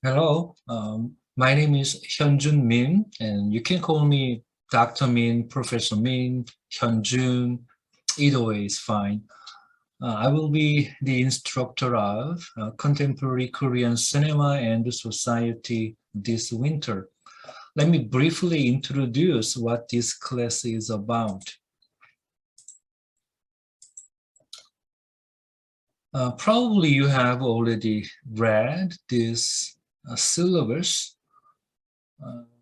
Hello, my name is HyunJun Min, and you can call me Dr. Min, Professor Min, HyunJun, either way is fine. I will be the instructor of contemporary Korean cinema and society this winter. Let me briefly introduce what this class is about. Probably you have already read this syllabus.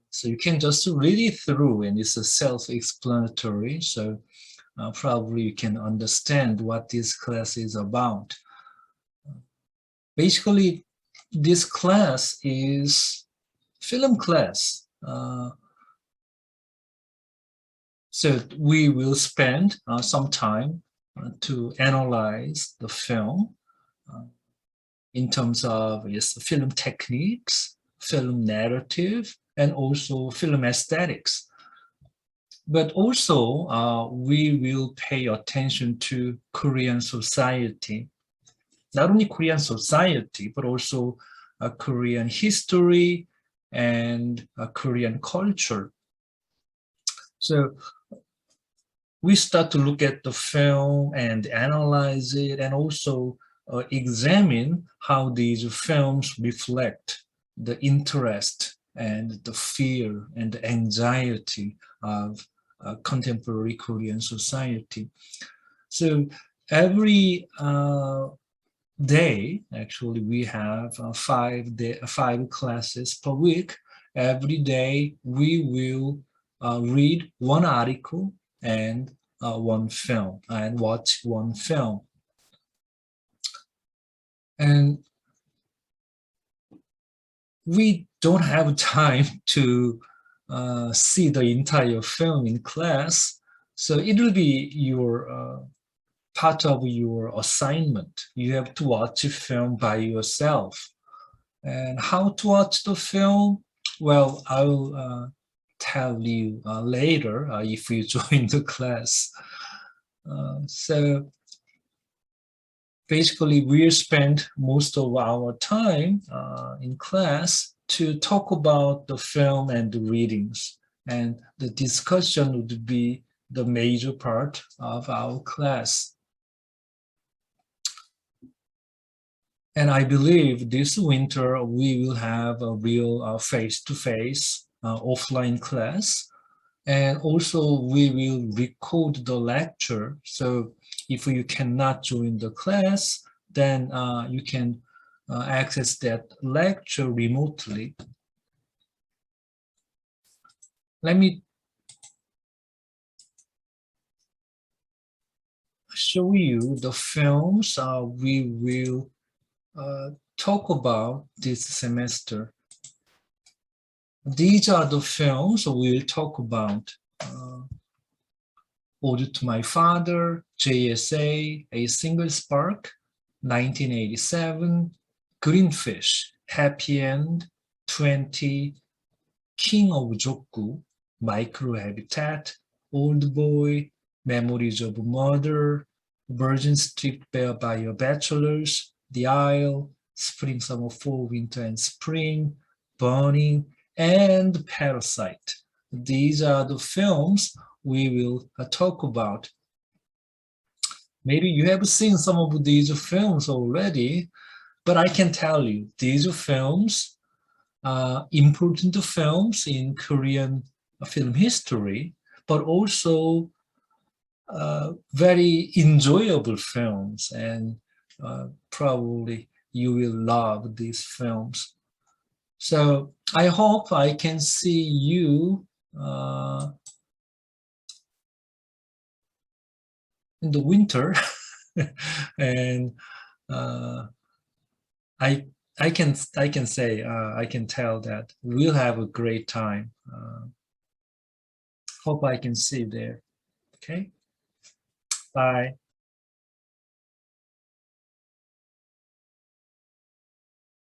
So you can just read it through and it's a self-explanatory. So probably you can understand what this class is about. Basically, this class is film class. So we will spend some time to analyze the film in terms of film techniques, film narrative, and also film aesthetics. But also, we will pay attention to Korean society. Not only Korean society, but also Korean history and Korean culture. So we start to look at the film and analyze it and also examine how these films reflect the interest and the fear and the anxiety of contemporary Korean society. So every day, actually, we have five classes per week. Every day, we will read one article and one film and watch one film. And we don't have time to see the entire film in class, so it will be your part of your assignment. You have to watch a film by yourself. And how to watch the film? Well, I will tell you later if you join the class. So basically, we spend most of our time in class to talk about the film and the readings. And the discussion would be the major part of our class. And I believe this winter we will have a real face-to-face offline class. And also we will record the lecture. So if you cannot join the class, then you can access that lecture remotely. Let me show you the films we will talk about this semester. These are the films we'll talk about. Ode to My Father, JSA, A Single Spark, 1987, Greenfish, Happy End, 20, King of Jokgu, Microhabitat, Old Boy, Memories of a Mother, Virgin Stripped Bare by Your Bachelors, The Isle, Spring, Summer, Fall, Winter, and Spring, Burning, and Parasite. These are the films we will talk about. Maybe you have seen some of these films already, but I can tell you these films are important films in Korean film history, but also very enjoyable films, and probably you will love these films. So I hope I can see you in the winter, and I can say I can tell that we'll have a great time. Hope I can see you there. Okay, bye.